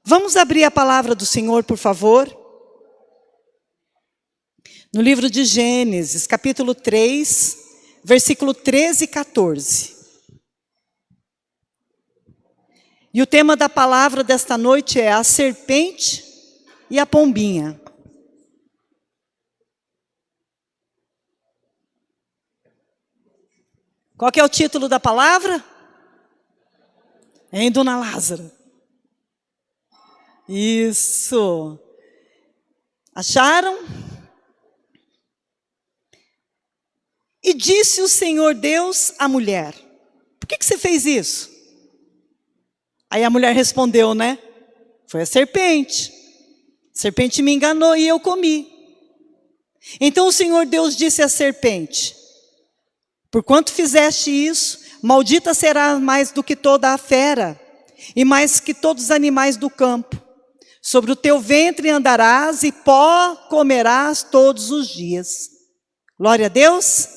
Vamos abrir a palavra do Senhor, por favor. No livro de Gênesis, capítulo 3, versículo 13 e 14. E o tema da palavra desta noite é a serpente e a pombinha. Qual que é o título da palavra? Hein, dona Lázara? Isso. Acharam? E disse o Senhor Deus à mulher: por que você fez isso? Aí a mulher respondeu, né? Foi a serpente. A serpente me enganou e eu comi. Então o Senhor Deus disse à serpente: porquanto fizeste isso, maldita será mais do que toda a fera, e mais que todos os animais do campo. Sobre o teu ventre andarás, e pó comerás todos os dias. Glória a Deus.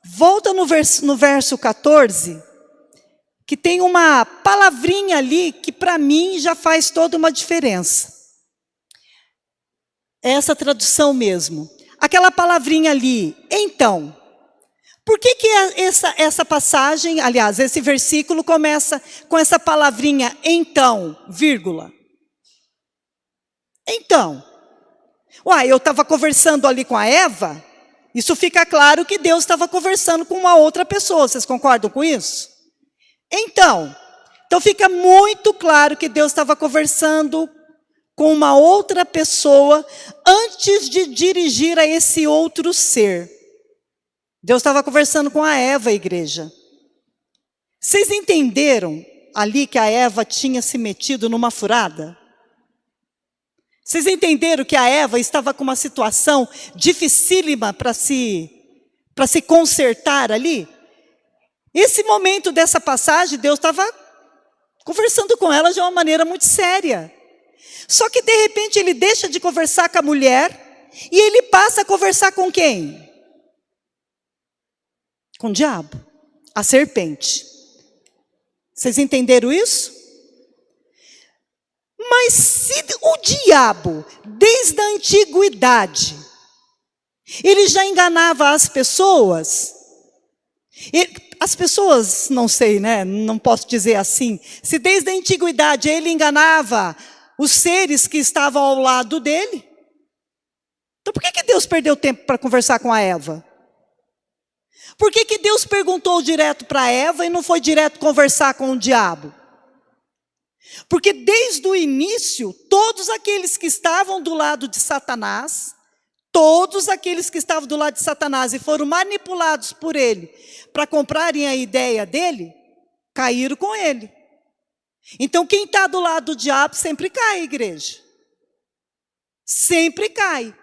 Volta no verso 14, que tem uma palavrinha ali que para mim já faz toda uma diferença. É essa tradução mesmo. Aquela palavrinha ali, então. Por que essa passagem, aliás, esse versículo começa com essa palavrinha então, vírgula? Então. Eu estava conversando ali com a Eva, isso fica claro que Deus estava conversando com uma outra pessoa, vocês concordam com isso? Então fica muito claro que Deus estava conversando com uma outra pessoa antes de dirigir a esse outro ser. Deus estava conversando com a Eva, igreja. Vocês entenderam ali que a Eva tinha se metido numa furada? Vocês entenderam que a Eva estava com uma situação dificílima para se consertar ali? Esse momento dessa passagem, Deus estava conversando com ela de uma maneira muito séria. Só que de repente ele deixa de conversar com a mulher e ele passa a conversar com quem? Com o diabo, a serpente. Vocês entenderam isso? Mas se o diabo, desde a antiguidade, ele já enganava as pessoas, as pessoas, não sei, né? Não posso dizer assim. Se desde a antiguidade ele enganava os seres que estavam ao lado dele, então por que Deus perdeu tempo para conversar com a Eva? Por que Deus perguntou direto para Eva e não foi direto conversar com o diabo? Porque desde o início, todos aqueles que estavam do lado de Satanás, e foram manipulados por ele para comprarem a ideia dele, caíram com ele. Então quem está do lado do diabo sempre cai, igreja. Sempre cai.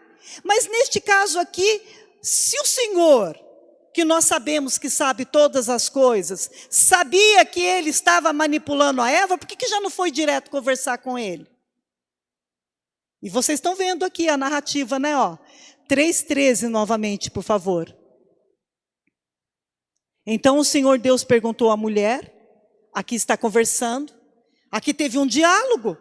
Mas neste caso aqui, se o Senhor, que nós sabemos que sabe todas as coisas, sabia que ele estava manipulando a Eva, por que já não foi direto conversar com ele? E vocês estão vendo aqui a narrativa, né? 3:13 novamente, por favor. Então o Senhor Deus perguntou à mulher, aqui está conversando, aqui teve um diálogo.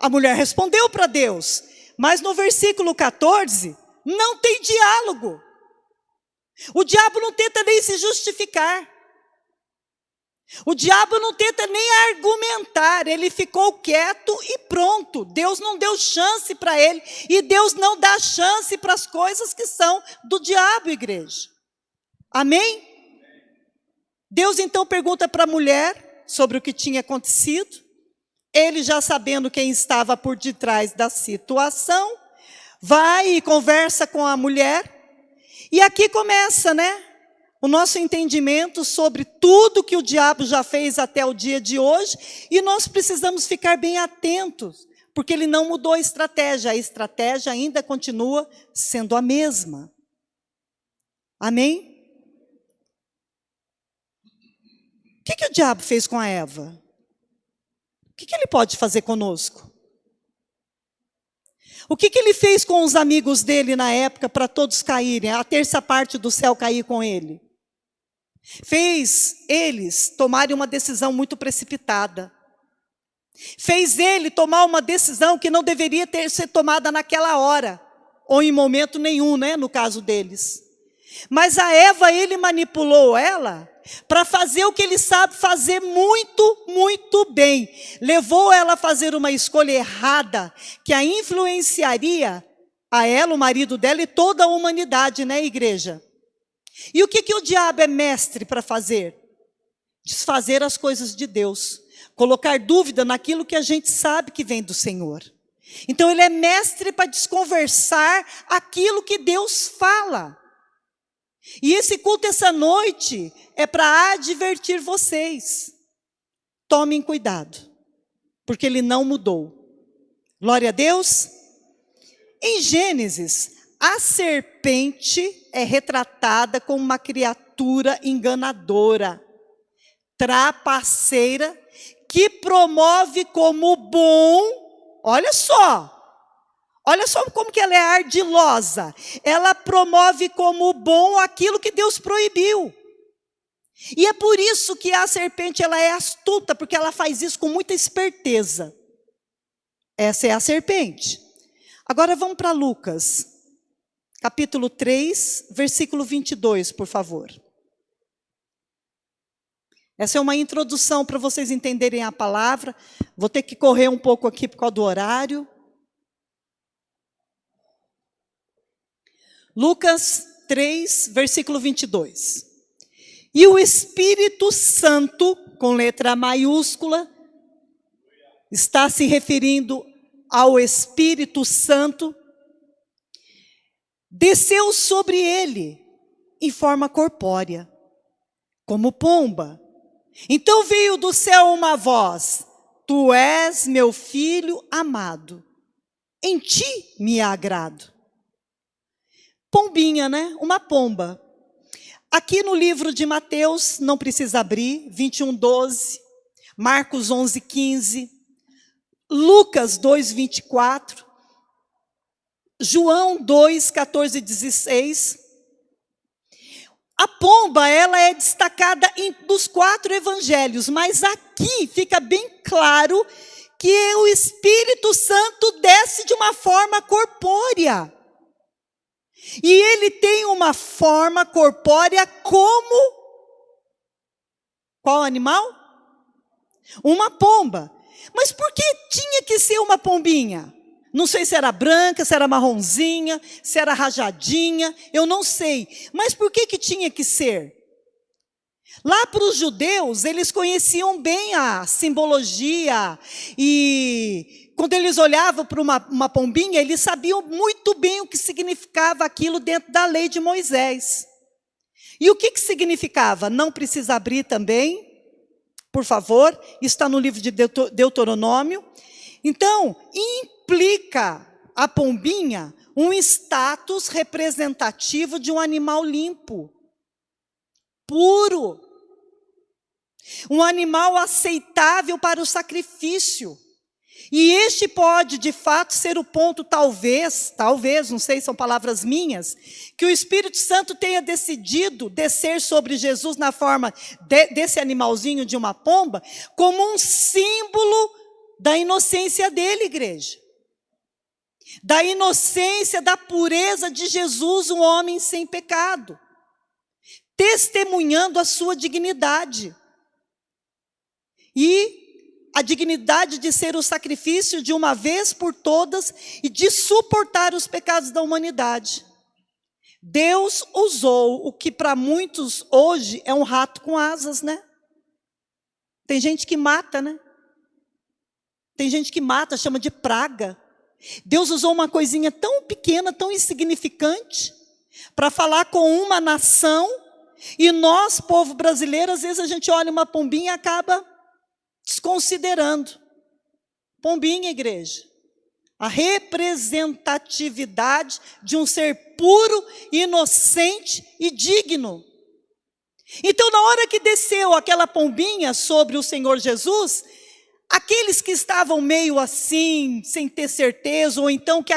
A mulher respondeu para Deus, mas no versículo 14, não tem diálogo. O diabo não tenta nem se justificar. O diabo não tenta nem argumentar. Ele ficou quieto e pronto. Deus não deu chance para ele. E Deus não dá chance para as coisas que são do diabo, igreja. Amém? Deus então pergunta para a mulher sobre o que tinha acontecido. Ele, já sabendo quem estava por detrás da situação, vai e conversa com a mulher. E aqui começa, né, o nosso entendimento sobre tudo que o diabo já fez até o dia de hoje. E nós precisamos ficar bem atentos, porque ele não mudou a estratégia ainda continua sendo a mesma. Amém? O que o diabo fez com a Eva? O que ele pode fazer conosco? O que ele fez com os amigos dele na época para todos caírem, a terça parte do céu cair com ele? Fez eles tomarem uma decisão muito precipitada. Fez ele tomar uma decisão que não deveria ter sido tomada naquela hora, ou em momento nenhum, né, no caso deles. Mas a Eva, ele manipulou ela para fazer o que ele sabe fazer muito, muito bem. Levou ela a fazer uma escolha errada, que a influenciaria a ela, o marido dela e toda a humanidade, né, igreja? E o que o diabo é mestre para fazer? Desfazer as coisas de Deus. Colocar dúvida naquilo que a gente sabe que vem do Senhor. Então ele é mestre para desconversar aquilo que Deus fala. E esse culto essa noite é para advertir vocês. Tomem cuidado, porque ele não mudou. Glória a Deus. Em Gênesis, a serpente é retratada como uma criatura enganadora, trapaceira, que promove como bom, olha só como que ela é ardilosa. Ela promove como bom aquilo que Deus proibiu. E é por isso que a serpente ela é astuta, porque ela faz isso com muita esperteza. Essa é a serpente. Agora vamos para Lucas, capítulo 3, versículo 22, por favor. Essa é uma introdução para vocês entenderem a palavra. Vou ter que correr um pouco aqui por causa do horário. Lucas 3, versículo 22. E o Espírito Santo, com letra maiúscula, está se referindo ao Espírito Santo, desceu sobre ele em forma corpórea, como pomba. Então veio do céu uma voz: Tu és meu filho amado, em ti me agrado. Pombinha, né? Uma pomba. Aqui no livro de Mateus, não precisa abrir, 21:12, Marcos 11:15, Lucas 2:24, João 2:14-16. A pomba, ela é destacada dos 4 evangelhos, mas aqui fica bem claro que o Espírito Santo desce de uma forma corpórea. E ele tem uma forma corpórea como qual animal? Uma pomba. Mas por que tinha que ser uma pombinha? Não sei se era branca, se era marronzinha, se era rajadinha, eu não sei. Mas por que tinha que ser? Lá para os judeus, eles conheciam bem a simbologia e quando eles olhavam para uma pombinha, eles sabiam muito bem o que significava aquilo dentro da lei de Moisés. E o que significava? Não precisa abrir também, por favor, está no livro de Deuteronômio. Então, implica a pombinha um status representativo de um animal limpo, puro, um animal aceitável para o sacrifício. E este pode, de fato, ser o ponto, talvez, não sei, são palavras minhas, que o Espírito Santo tenha decidido descer sobre Jesus na forma desse animalzinho de uma pomba, como um símbolo da inocência dele, igreja. Da inocência, da pureza de Jesus, um homem sem pecado. Testemunhando a sua dignidade. E a dignidade de ser o sacrifício de uma vez por todas e de suportar os pecados da humanidade. Deus usou o que para muitos hoje é um rato com asas, né? Tem gente que mata, né? Tem gente que mata, chama de praga. Deus usou uma coisinha tão pequena, tão insignificante, para falar com uma nação, e nós, povo brasileiro, às vezes a gente olha uma pombinha e acaba desconsiderando. Pombinha, igreja. A representatividade de um ser puro, inocente e digno. Então, na hora que desceu aquela pombinha sobre o Senhor Jesus, aqueles que estavam meio assim, sem ter certeza, ou então que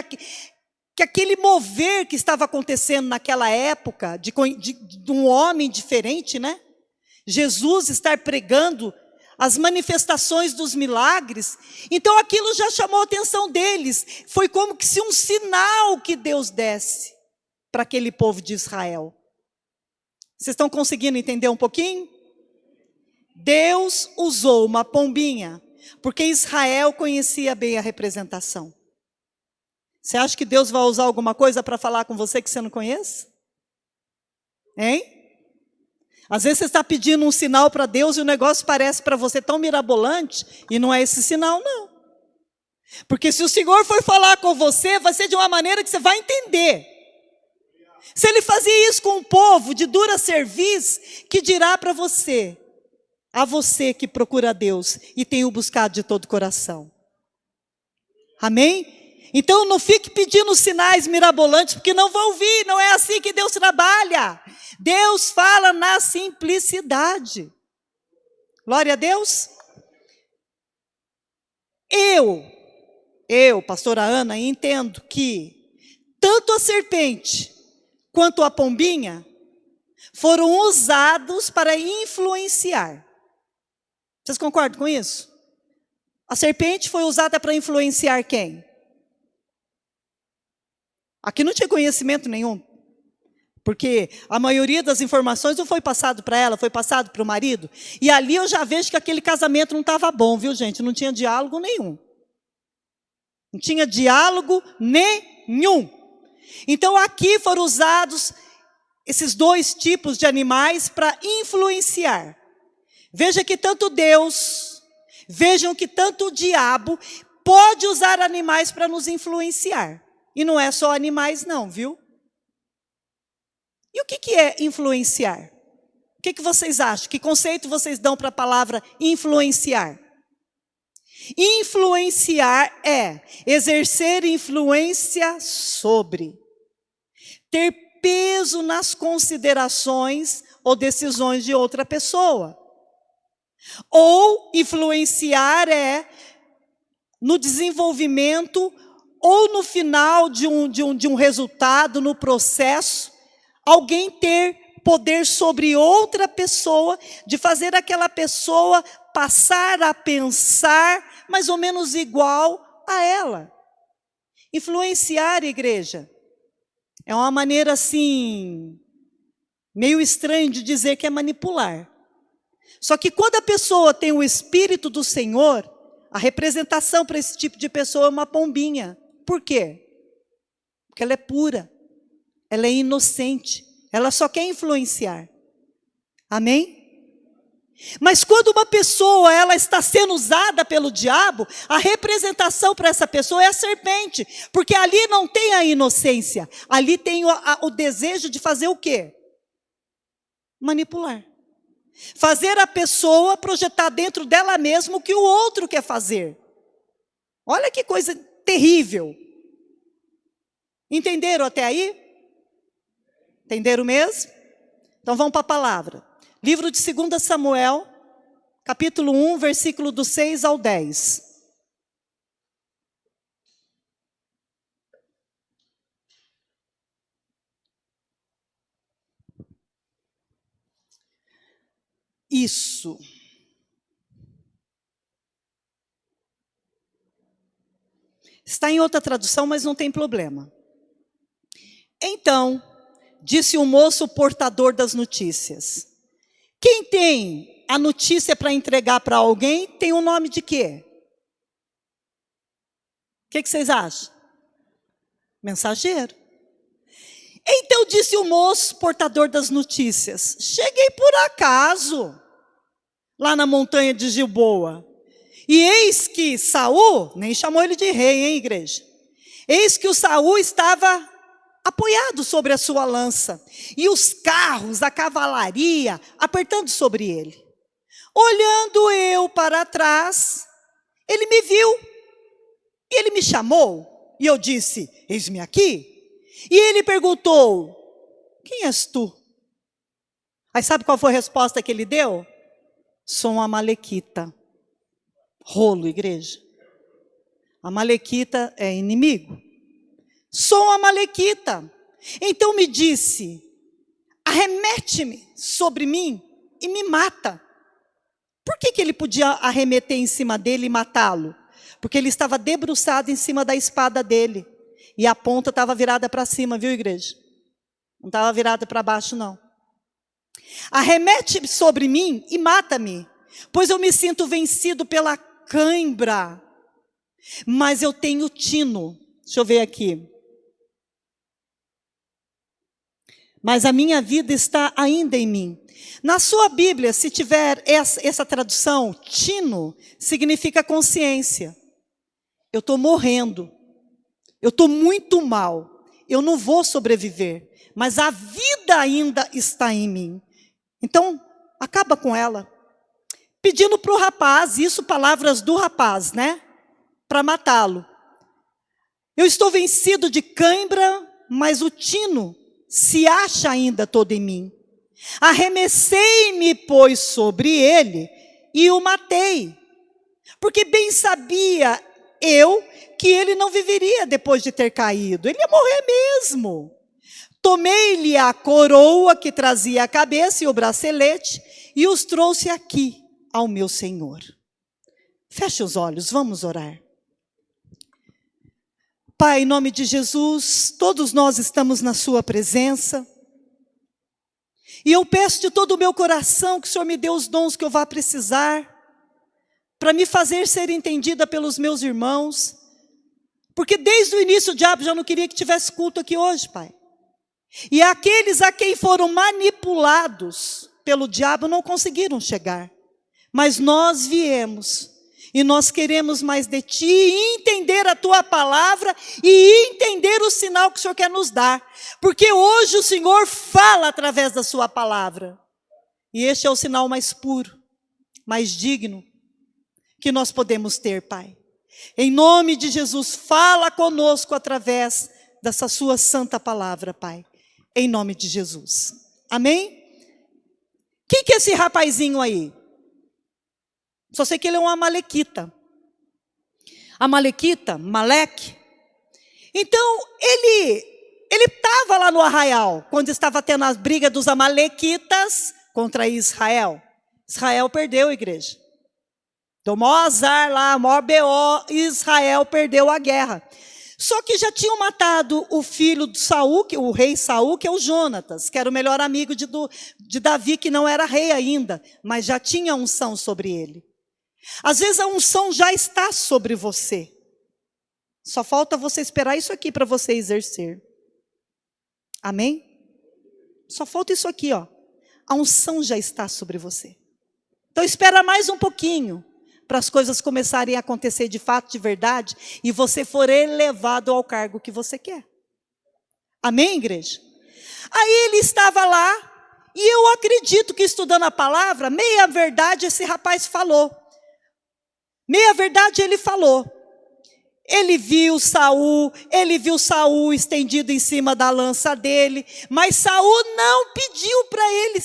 aquele mover que estava acontecendo naquela época, de um homem diferente, né? Jesus estar pregando as manifestações dos milagres, então aquilo já chamou a atenção deles. Foi como que se um sinal que Deus desse para aquele povo de Israel. Vocês estão conseguindo entender um pouquinho? Deus usou uma pombinha, porque Israel conhecia bem a representação. Você acha que Deus vai usar alguma coisa para falar com você que você não conhece? Hein? Às vezes você está pedindo um sinal para Deus e o negócio parece para você tão mirabolante e não é esse sinal, não. Porque se o Senhor for falar com você, vai ser de uma maneira que você vai entender. Se Ele fazia isso com um povo de dura cerviz, que dirá para você, a você que procura Deus e tem o buscado de todo o coração. Amém? Então não fique pedindo sinais mirabolantes, porque não vão vir, não é assim que Deus trabalha. Deus fala na simplicidade. Glória a Deus. Eu, pastora Ana, entendo que tanto a serpente quanto a pombinha foram usados para influenciar. Vocês concordam com isso? A serpente foi usada para influenciar quem? Aqui não tinha conhecimento nenhum, porque a maioria das informações não foi passado para ela, foi passado para o marido. E ali eu já vejo que aquele casamento não estava bom, viu, gente? Não tinha diálogo nenhum. Não tinha diálogo nenhum. Então aqui foram usados esses dois tipos de animais para influenciar. Veja que tanto Deus, vejam que tanto o diabo pode usar animais para nos influenciar. E não é só animais não, viu? E o que é influenciar? O que vocês acham? Que conceito vocês dão para a palavra influenciar? Influenciar é exercer influência sobre, ter peso nas considerações ou decisões de outra pessoa. Ou influenciar é no desenvolvimento ou no final de um resultado, no processo, alguém ter poder sobre outra pessoa, de fazer aquela pessoa passar a pensar mais ou menos igual a ela. Influenciar, igreja, é uma maneira assim, meio estranha de dizer que é manipular. Só que quando a pessoa tem o Espírito do Senhor, a representação para esse tipo de pessoa é uma pombinha. Por quê? Porque ela é pura, ela é inocente, ela só quer influenciar. Amém? Mas quando uma pessoa ela está sendo usada pelo diabo, a representação para essa pessoa é a serpente, porque ali não tem a inocência, ali tem o desejo de fazer o quê? Manipular. Fazer a pessoa projetar dentro dela mesma o que o outro quer fazer. Olha que coisa terrível. Entenderam até aí? Entenderam mesmo? Então vamos para a palavra. Livro de 2 Samuel, capítulo 1, versículo do 6 ao 10. Isso. Está em outra tradução, mas não tem problema. Então, disse o moço portador das notícias: quem tem a notícia para entregar para alguém, tem o nome de quê? O que vocês acham? Mensageiro. Então disse o moço portador das notícias: cheguei por acaso lá na montanha de Gilboa, e eis que Saul, nem chamou ele de rei, hein, igreja? Eis que o Saul estava apoiado sobre a sua lança, e os carros, a cavalaria, apertando sobre ele. Olhando eu para trás, ele me viu, e ele me chamou, e eu disse: eis-me aqui. E ele perguntou: quem és tu? Aí sabe qual foi a resposta que ele deu? Sou um amalequita. Rolo, igreja. Amalequita é inimigo. Sou um amalequita. Então me disse: arremete-me sobre mim e me mata, Por que ele podia arremeter em cima dele e matá-lo? Porque ele estava debruçado em cima da espada dele. E a ponta estava virada para cima, viu, igreja? Não estava virada para baixo, não. Arremete sobre mim e mata-me, pois eu me sinto vencido pela cãibra. Mas eu tenho tino. Deixa eu ver aqui. Mas a minha vida está ainda em mim. Na sua Bíblia, se tiver essa tradução, tino, significa consciência. Eu estou morrendo. Eu estou muito mal. Eu não vou sobreviver. Mas a vida ainda está em mim. Então, acaba com ela. Pedindo para o rapaz, isso palavras do rapaz, né? Para matá-lo. Eu estou vencido de cãibra, mas o tino se acha ainda todo em mim. Arremessei-me, pois, sobre ele e o matei. Porque bem sabia eu que ele não viveria depois de ter caído. Ele ia morrer mesmo. Tomei-lhe a coroa que trazia a cabeça e o bracelete e os trouxe aqui ao meu Senhor. Feche os olhos, vamos orar. Pai, em nome de Jesus, todos nós estamos na sua presença. E eu peço de todo o meu coração que o Senhor me dê os dons que eu vá precisar, para me fazer ser entendida pelos meus irmãos. Porque desde o início o diabo já não queria que tivesse culto aqui hoje, Pai. E aqueles a quem foram manipulados pelo diabo não conseguiram chegar. Mas nós viemos. E nós queremos mais de Ti, e entender a Tua palavra, e entender o sinal que o Senhor quer nos dar. Porque hoje o Senhor fala através da Sua palavra. E este é o sinal mais puro, mais digno, que nós podemos ter, Pai. Em nome de Jesus, fala conosco através dessa Sua santa palavra, Pai. Em nome de Jesus. Amém? Quem que é esse rapazinho aí? Só sei que ele é um amalequita. Amalequita, Maleque. Então, ele estava lá no arraial, quando estava tendo a briga dos amalequitas contra Israel. Israel perdeu, igreja. Deu o maior azar lá, o maior BO, Israel perdeu a guerra. Só que já tinham matado o filho de Saul, o rei Saul, que é o Jonatas, que era o melhor amigo de Davi, que não era rei ainda, mas já tinha unção sobre ele. Às vezes a unção já está sobre você. Só falta você esperar isso aqui para você exercer. Amém? Só falta isso aqui, ó. A unção já está sobre você. Então espera mais um pouquinho para as coisas começarem a acontecer de fato, de verdade, e você for elevado ao cargo que você quer. Amém, igreja? Aí ele estava lá, e eu acredito que estudando a palavra, meia verdade esse rapaz falou. Meia verdade ele falou. Ele viu Saul estendido em cima da lança dele, mas Saul não pediu para ele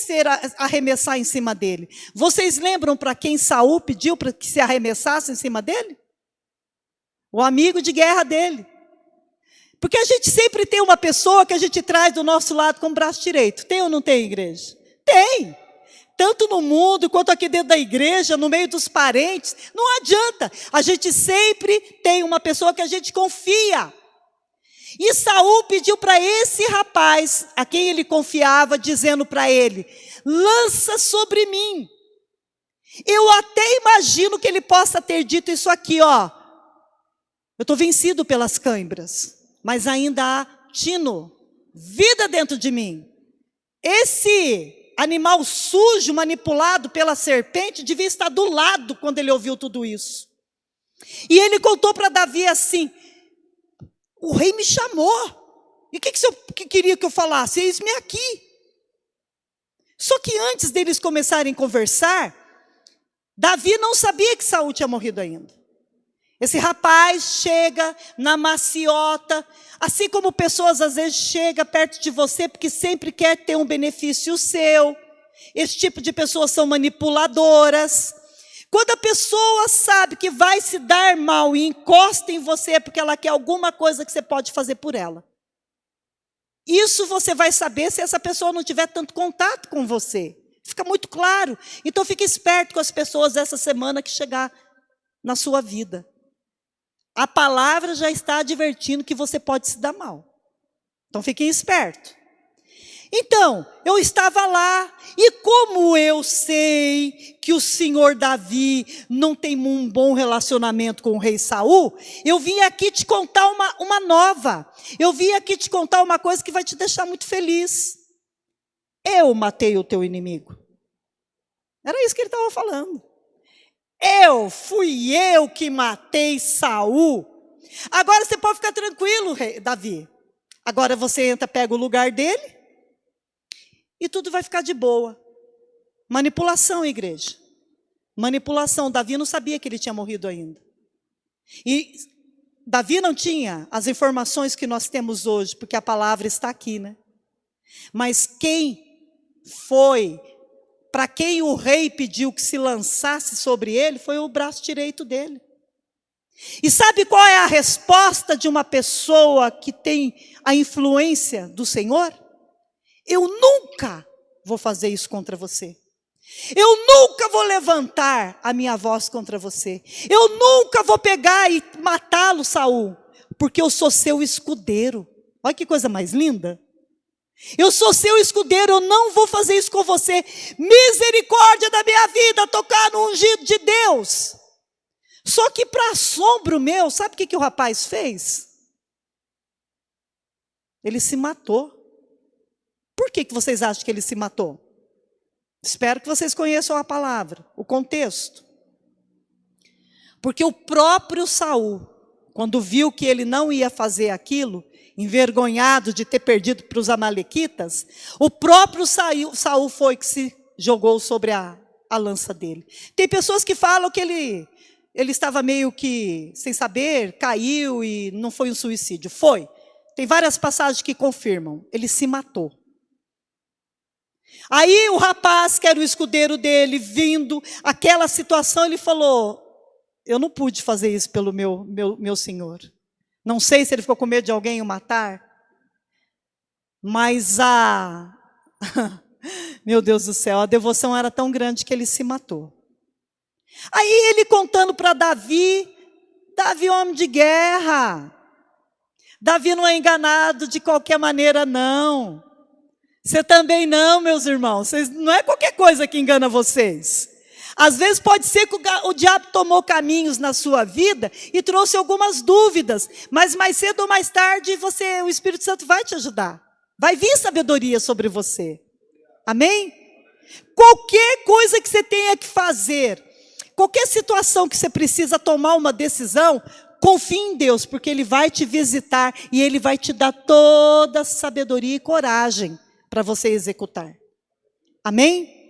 arremessar em cima dele. Vocês lembram para quem Saul pediu para que se arremessasse em cima dele? O amigo de guerra dele. Porque a gente sempre tem uma pessoa que a gente traz do nosso lado com o braço direito. Tem ou não tem, igreja? Tem. Tanto no mundo, quanto aqui dentro da igreja, no meio dos parentes, não adianta. A gente sempre tem uma pessoa que a gente confia. E Saul pediu para esse rapaz, a quem ele confiava, dizendo para ele: lança sobre mim. Eu até imagino que ele possa ter dito isso aqui, ó. Eu estou vencido pelas cãibras, mas ainda há tino, vida dentro de mim. Esse animal sujo, manipulado pela serpente, devia estar do lado quando ele ouviu tudo isso. E ele contou para Davi assim: o rei me chamou. E o que o senhor queria que eu falasse? Eis-me aqui. Só que antes deles começarem a conversar, Davi não sabia que Saul tinha morrido ainda. Esse rapaz chega na maciota, assim como pessoas às vezes chegam perto de você porque sempre quer ter um benefício seu. Esse tipo de pessoas são manipuladoras. Quando a pessoa sabe que vai se dar mal e encosta em você é porque ela quer alguma coisa que você pode fazer por ela. Isso você vai saber se essa pessoa não tiver tanto contato com você. Fica muito claro. Então fique esperto com as pessoas essa semana que chegar na sua vida. A palavra já está advertindo que você pode se dar mal. Então fiquem espertos. Então, eu estava lá, e como eu sei que o senhor Davi não tem um bom relacionamento com o rei Saul, eu vim aqui te contar uma nova. Eu vim aqui te contar uma coisa que vai te deixar muito feliz. Eu matei o teu inimigo. Era isso que ele estava falando. Fui eu que matei Saul. Agora você pode ficar tranquilo, Davi. Agora você entra, pega o lugar dele, e tudo vai ficar de boa. Manipulação, igreja. Manipulação. Davi não sabia que ele tinha morrido ainda. E Davi não tinha as informações que nós temos hoje, porque a palavra está aqui, né? Mas quem foi, para quem o rei pediu que se lançasse sobre ele, foi o braço direito dele. E sabe qual é a resposta de uma pessoa que tem a influência do Senhor? Eu nunca vou fazer isso contra você. Eu nunca vou levantar a minha voz contra você. Eu nunca vou pegar e matá-lo, Saul, porque eu sou seu escudeiro. Olha que coisa mais linda. Eu sou seu escudeiro, eu não vou fazer isso com você. Misericórdia da minha vida, tocar no ungido de Deus. Só que para assombro meu, sabe o que o rapaz fez? Ele se matou. Por que vocês acham que ele se matou? Espero que vocês conheçam a palavra, o contexto. Porque o próprio Saul, quando viu que ele não ia fazer aquilo, envergonhado de ter perdido para os amalequitas, o próprio Saul foi que se jogou sobre a lança dele. Tem pessoas que falam que ele estava meio que sem saber, caiu e não foi um suicídio. Foi. Tem várias passagens que confirmam. Ele se matou. Aí o rapaz, que era o escudeiro dele, vindo aquela situação, ele falou: eu não pude fazer isso pelo meu senhor. Não sei se ele ficou com medo de alguém o matar, mas meu Deus do céu, a devoção era tão grande que ele se matou. Aí ele contando para Davi, Davi homem de guerra, Davi não é enganado de qualquer maneira não. Você também não, meus irmãos. Não é qualquer coisa que engana vocês. Às vezes pode ser que o diabo tomou caminhos na sua vida e trouxe algumas dúvidas. Mas mais cedo ou mais tarde, o Espírito Santo vai te ajudar. Vai vir sabedoria sobre você. Amém? Qualquer coisa que você tenha que fazer, qualquer situação que você precisa tomar uma decisão, confie em Deus, porque Ele vai te visitar e Ele vai te dar toda a sabedoria e coragem para você executar. Amém?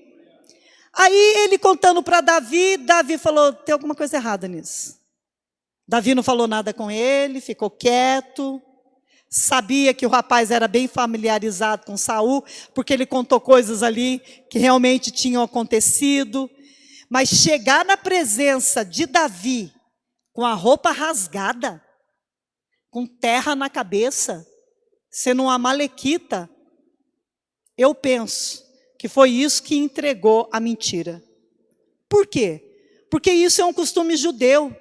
Aí ele contando para Davi, Davi falou: tem alguma coisa errada nisso. Davi não falou nada com ele, ficou quieto. Sabia que o rapaz era bem familiarizado com Saul, porque ele contou coisas ali que realmente tinham acontecido. Mas chegar na presença de Davi, com a roupa rasgada, com terra na cabeça, sendo um amalequita, eu penso que foi isso que entregou a mentira. Por quê? Porque isso é um costume judeu,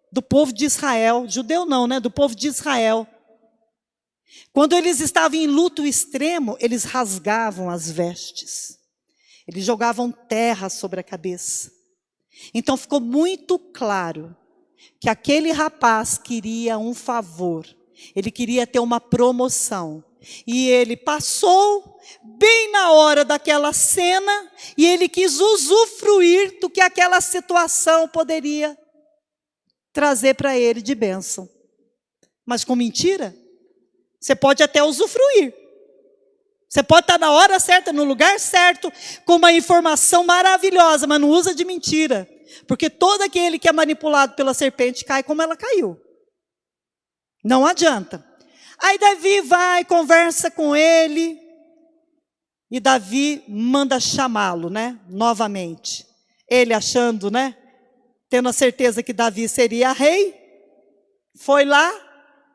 do povo de Israel. Judeu não, né? Do povo de Israel. Quando eles estavam em luto extremo, eles rasgavam as vestes. Eles jogavam terra sobre a cabeça. Então ficou muito claro que aquele rapaz queria um favor. Ele queria ter uma promoção. E ele passou bem na hora daquela cena e ele quis usufruir do que aquela situação poderia trazer para ele de bênção. Mas com mentira, você pode até usufruir. Você pode estar na hora certa, no lugar certo, com uma informação maravilhosa, mas não usa de mentira. Porque todo aquele que é manipulado pela serpente cai como ela caiu. Não adianta. Aí Davi vai, conversa com ele, e Davi manda chamá-lo, né? Novamente. Ele achando, né? Tendo a certeza que Davi seria rei, foi lá,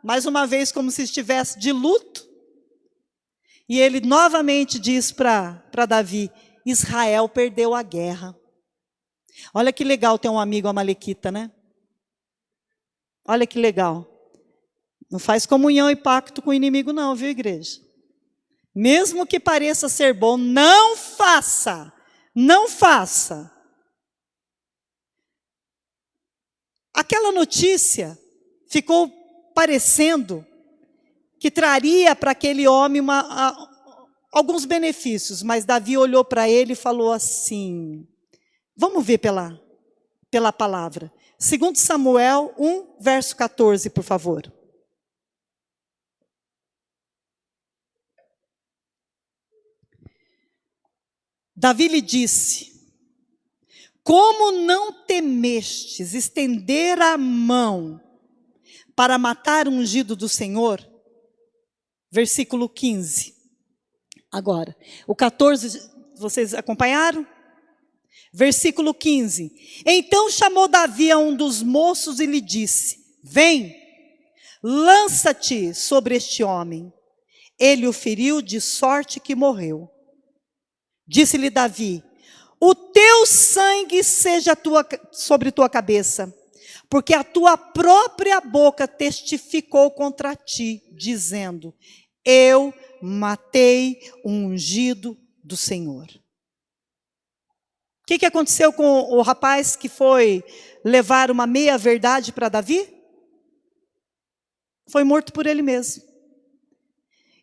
mais uma vez como se estivesse de luto, e ele novamente diz para Davi: Israel perdeu a guerra. Olha que legal ter um amigo amalequita, né? Olha que legal. Não faz comunhão e pacto com o inimigo não, viu, igreja? Mesmo que pareça ser bom, não faça. Não faça. Aquela notícia ficou parecendo que traria para aquele homem alguns benefícios, mas Davi olhou para ele e falou assim, vamos ver pela palavra. 2 Samuel 1, verso 14, por favor. Davi lhe disse, como não temestes estender a mão para matar o ungido do Senhor? Versículo 15. Agora, o 14, vocês acompanharam? Versículo 15. Então chamou Davi a um dos moços e lhe disse, vem, lança-te sobre este homem. Ele o feriu de sorte que morreu. Disse-lhe Davi, o teu sangue seja sobre tua cabeça, porque a tua própria boca testificou contra ti, dizendo, eu matei o ungido do Senhor. O que aconteceu com o rapaz que foi levar uma meia-verdade para Davi? Foi morto por ele mesmo.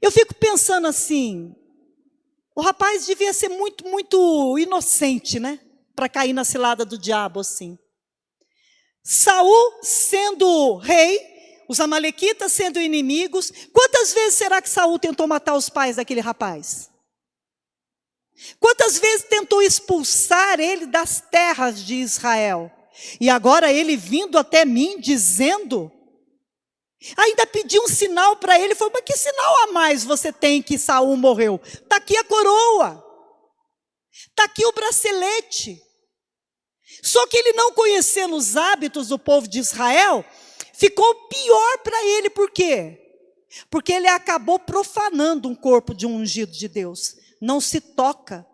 Eu fico pensando assim, o rapaz devia ser muito, muito inocente, né? Para cair na cilada do diabo assim. Saul sendo rei, os amalequitas sendo inimigos, quantas vezes será que Saul tentou matar os pais daquele rapaz? Quantas vezes tentou expulsar ele das terras de Israel? E agora ele vindo até mim dizendo, ainda pediu um sinal para ele, falou, mas que sinal a mais você tem que Saul morreu? Está aqui a coroa, está aqui o bracelete. Só que ele não conhecendo os hábitos do povo de Israel, ficou pior para ele, por quê? Porque ele acabou profanando um corpo de um ungido de Deus. Não se toca.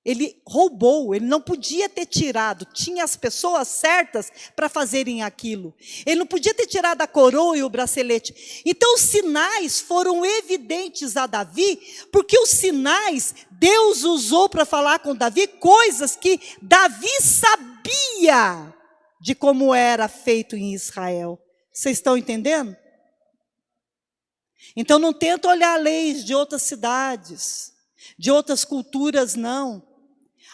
Ele roubou, ele não podia ter tirado, tinha as pessoas certas para fazerem aquilo. Ele não podia ter tirado a coroa e o bracelete. Então os sinais foram evidentes a Davi, porque os sinais Deus usou para falar com Davi coisas que Davi sabia de como era feito em Israel. Vocês estão entendendo? Então não tenta olhar leis de outras cidades, de outras culturas, não.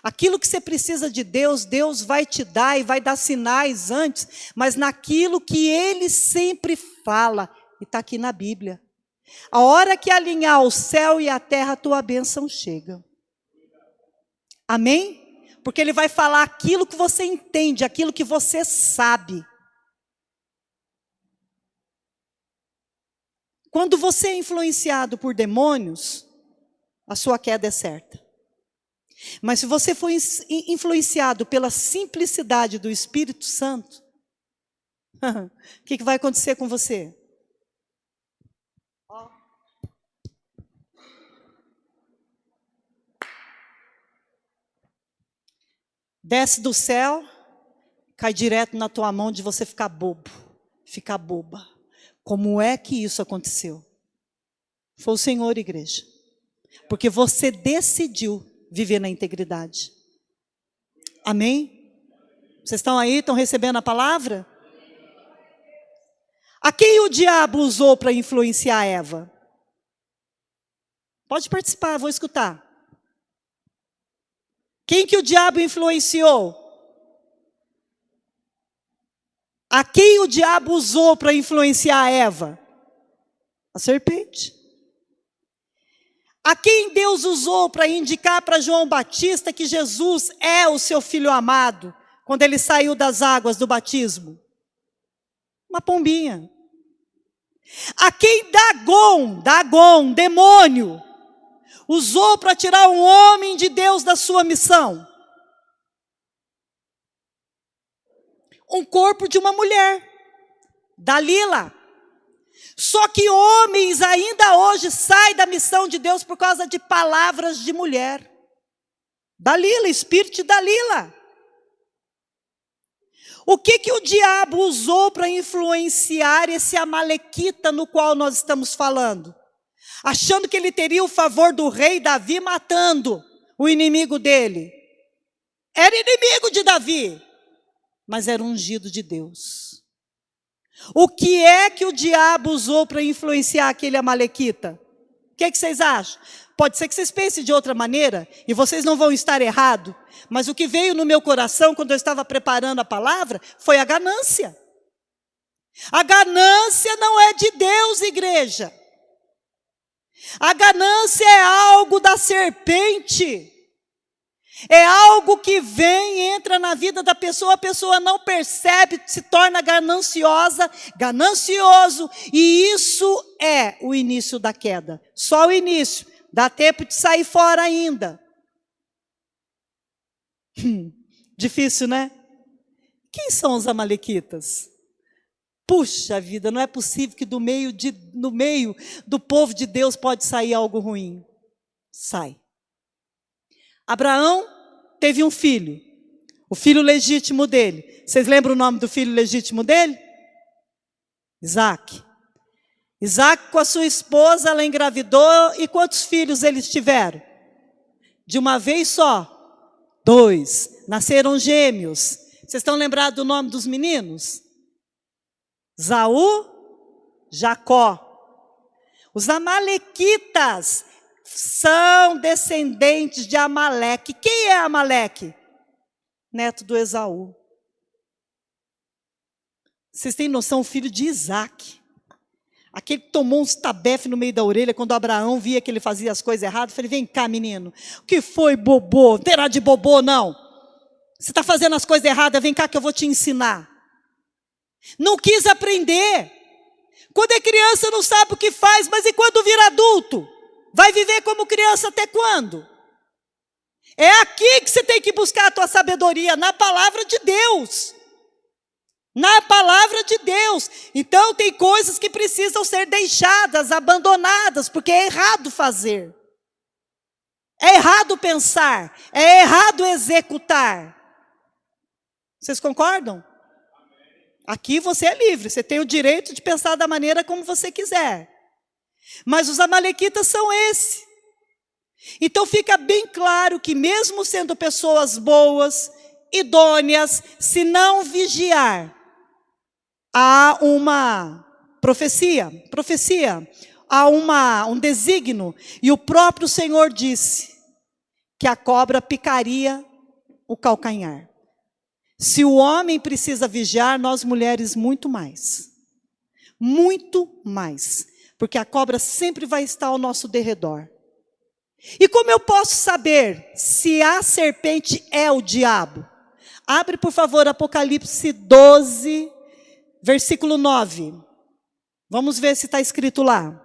Aquilo que você precisa de Deus, Deus vai te dar e vai dar sinais antes, mas naquilo que Ele sempre fala, e está aqui na Bíblia. A hora que alinhar o céu e a terra, a tua bênção chega. Amém? Porque Ele vai falar aquilo que você entende, aquilo que você sabe. Quando você é influenciado por demônios, a sua queda é certa. Mas se você for influenciado pela simplicidade do Espírito Santo, o que vai acontecer com você? Desce do céu, cai direto na tua mão de você ficar bobo, ficar boba. Como é que isso aconteceu? Foi o Senhor, igreja. Porque você decidiu viver na integridade. Amém? Vocês estão aí? Estão recebendo a palavra? A quem o diabo usou para influenciar Eva? Pode participar, vou escutar. Quem que o diabo influenciou? A quem o diabo usou para influenciar Eva? A serpente. A quem Deus usou para indicar para João Batista que Jesus é o seu filho amado, quando ele saiu das águas do batismo? Uma pombinha. A quem Dagon, demônio, usou para tirar um homem de Deus da sua missão? Um corpo de uma mulher, Dalila. Só que homens ainda hoje saem da missão de Deus por causa de palavras de mulher. Dalila, espírito de Dalila. O que o diabo usou para influenciar esse amalequita no qual nós estamos falando? Achando que ele teria o favor do rei Davi matando o inimigo dele. Era inimigo de Davi, mas era ungido de Deus. O que é que o diabo usou para influenciar aquele amalequita? O que vocês acham? Pode ser que vocês pensem de outra maneira, e vocês não vão estar errados, mas o que veio no meu coração quando eu estava preparando a palavra, foi a ganância. A ganância não é de Deus, igreja. A ganância é algo da serpente. É algo que vem, entra na vida da pessoa, a pessoa não percebe, se torna gananciosa, ganancioso, e isso é o início da queda. Só o início, dá tempo de sair fora ainda. Difícil, né? Quem são os amalequitas? Puxa vida, não é possível que no meio do povo de Deus pode sair algo ruim. Sai. Abraão teve um filho, o filho legítimo dele. Vocês lembram o nome do filho legítimo dele? Isaac. Isaac com a sua esposa, ela engravidou, e quantos filhos eles tiveram? De uma vez só, 2, nasceram gêmeos. Vocês estão lembrados do nome dos meninos? Esaú, Jacó. Os amalequitas são descendentes de Amaleque. Quem é Amaleque? Neto do Esaú. Vocês têm noção, o filho de Isaac. Aquele que tomou uns tabefes no meio da orelha, quando Abraão via que ele fazia as coisas erradas, eu falei, vem cá menino, o que foi bobô? Não terá de bobô não. Você está fazendo as coisas erradas, vem cá que eu vou te ensinar. Não quis aprender. Quando é criança não sabe o que faz, mas e quando vira adulto? Vai viver como criança até quando? É aqui que você tem que buscar a tua sabedoria, na palavra de Deus. Na palavra de Deus. Então tem coisas que precisam ser deixadas, abandonadas, porque é errado fazer. É errado pensar, é errado executar. Vocês concordam? Aqui você é livre, você tem o direito de pensar da maneira como você quiser. Mas os amalequitas são esses. Então fica bem claro que mesmo sendo pessoas boas, idôneas, se não vigiar, há uma profecia, há um desígnio, e o próprio Senhor disse que a cobra picaria o calcanhar. Se o homem precisa vigiar, nós mulheres muito mais. Muito mais. Porque a cobra sempre vai estar ao nosso derredor. E como eu posso saber se a serpente é o diabo? Abre, por favor, Apocalipse 12, versículo 9. Vamos ver se está escrito lá.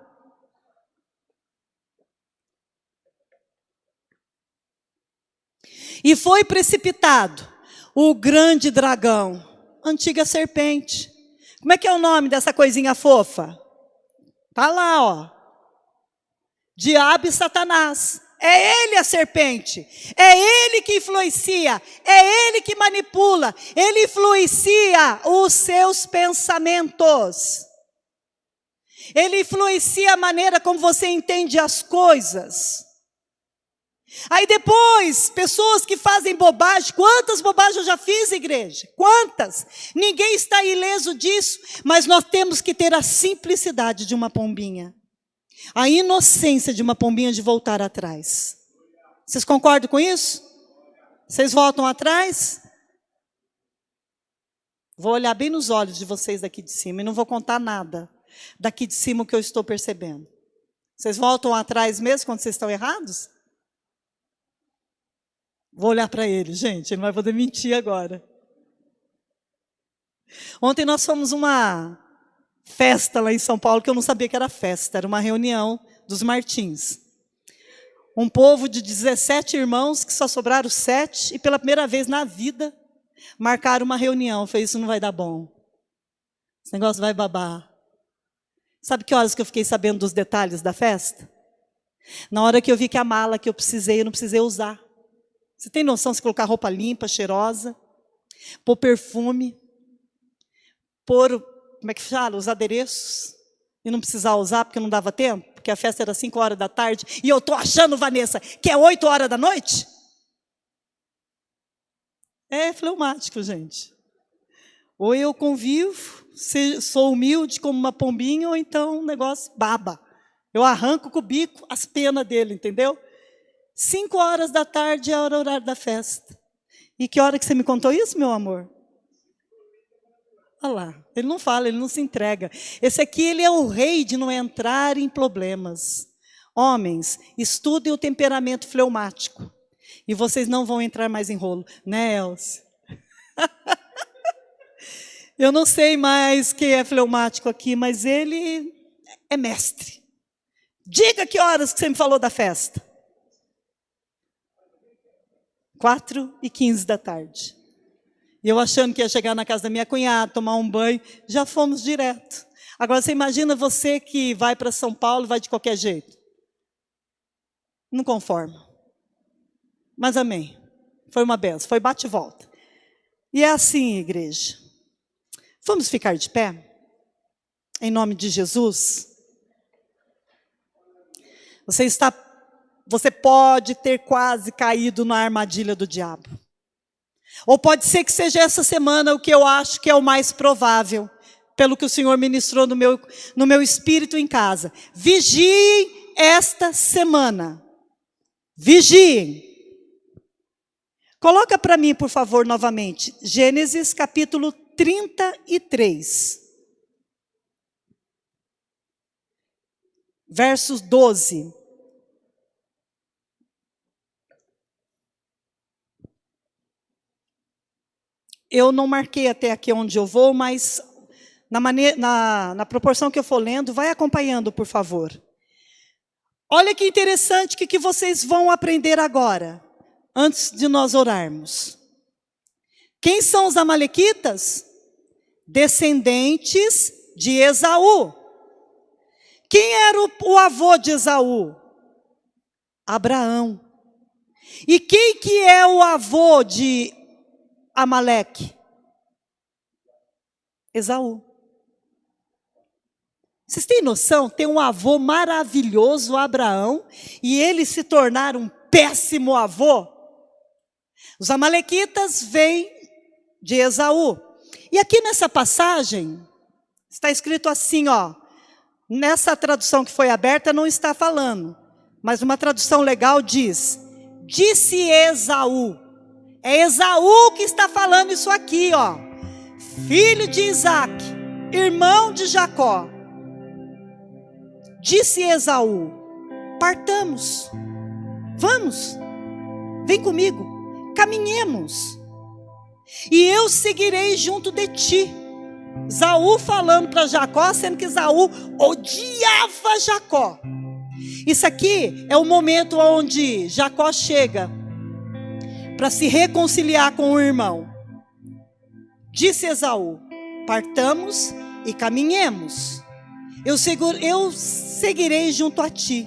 E foi precipitado o grande dragão, antiga serpente. Como é que é o nome dessa coisinha fofa? Está lá, ó. Diabo e Satanás. É ele a serpente. É ele que influencia. É ele que manipula. Ele influencia os seus pensamentos. Ele influencia a maneira como você entende as coisas. Aí depois, pessoas que fazem bobagem. Quantas bobagens eu já fiz, igreja? Quantas? Ninguém está ileso disso. Mas nós temos que ter a simplicidade de uma pombinha. A inocência de uma pombinha de voltar atrás. Vocês concordam com isso? Vocês voltam atrás? Vou olhar bem nos olhos de vocês daqui de cima e não vou contar nada daqui de cima o que eu estou percebendo. Vocês voltam atrás mesmo quando vocês estão errados? Vou olhar para ele, gente, ele não vai poder mentir agora. Ontem nós fomos uma festa lá em São Paulo, que eu não sabia que era festa, era uma reunião dos Martins. Um povo de 17 irmãos, que só sobraram 7, e pela primeira vez na vida, marcaram uma reunião. Eu falei, isso não vai dar bom. Esse negócio vai babar. Sabe que horas que eu fiquei sabendo dos detalhes da festa? Na hora que eu vi que a mala que eu não precisei usar. Você tem noção se colocar roupa limpa, cheirosa, pôr perfume, pôr, como é que fala, os adereços, e não precisar usar porque não dava tempo, porque a festa era 5 horas da tarde, e eu estou achando, Vanessa, que é 8 horas da noite? É fleumático, gente. Ou eu convivo, sou humilde como uma pombinha, ou então o negócio baba. Eu arranco com o bico as penas dele, entendeu? 5 horas da tarde é o horário da festa. E que hora que você me contou isso, meu amor? Olha lá, ele não fala, ele não se entrega. Esse aqui, ele é o rei de não entrar em problemas. Homens, estudem o temperamento fleumático. E vocês não vão entrar mais em rolo. Né, Elcio? Eu não sei mais quem é fleumático aqui, mas ele é mestre. Diga que horas que você me falou da festa. 4h15 da tarde. E eu achando que ia chegar na casa da minha cunhada, tomar um banho, já fomos direto. Agora você imagina você que vai para São Paulo, vai de qualquer jeito. Não conforma. Mas amém. Foi uma benção, foi bate e volta. E é assim, igreja. Vamos ficar de pé? Em nome de Jesus. Você pode ter quase caído na armadilha do diabo. Ou pode ser que seja essa semana o que eu acho que é o mais provável, pelo que o Senhor ministrou no meu espírito em casa. Vigiem esta semana. Vigiem. Coloca para mim, por favor, novamente, Gênesis capítulo 33. Versos 12. Eu não marquei até aqui onde eu vou, mas na proporção que eu for lendo, vai acompanhando, por favor. Olha que interessante que vocês vão aprender agora, antes de nós orarmos. Quem são os amalequitas? Descendentes de Esaú. Quem era o avô de Esaú? Abraão. E quem que é o avô de Amaleque? Esaú. Vocês têm noção? Tem um avô maravilhoso, Abraão, e ele se tornar um péssimo avô? Os amalequitas vêm de Esaú. E aqui nessa passagem, está escrito assim, ó. Nessa tradução que foi aberta não está falando, mas uma tradução legal diz: disse Esaú. É Esaú que está falando isso aqui, ó. Filho de Isaac, irmão de Jacó. Disse Esaú: partamos, vamos, vem comigo, caminhemos, e eu seguirei junto de ti. Esaú falando para Jacó, sendo que Esaú odiava Jacó. Isso aqui é o momento onde Jacó chega para se reconciliar com o irmão. Disse Esaú: partamos e caminhemos. Eu seguirei junto a ti.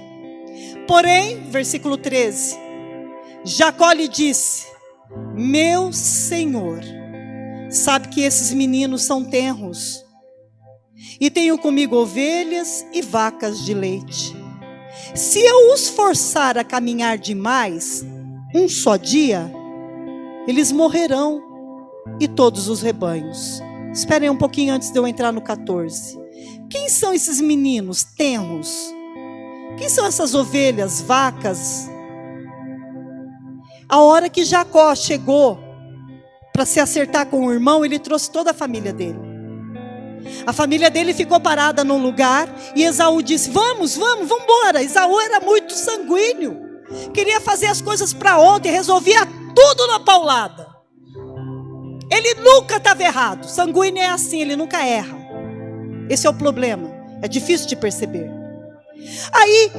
Porém, versículo 13, Jacó lhe disse: meu senhor sabe que esses meninos são tenros, e tenho comigo ovelhas e vacas de leite. Se eu os forçar a caminhar demais, um só dia, eles morrerão, e todos os rebanhos. Esperem um pouquinho antes de eu entrar no 14. Quem são esses meninos tenros? Quem são essas ovelhas, vacas? A hora que Jacó chegou para se acertar com o irmão, ele trouxe toda a família dele. A família dele ficou parada num lugar, e Esaú disse: vamos embora. Esaú era muito sanguíneo, queria fazer as coisas para ontem, resolvia tudo na paulada. Ele nunca estava errado. Sanguíneo é assim, ele nunca erra. Esse é o problema, é difícil de perceber. Aí,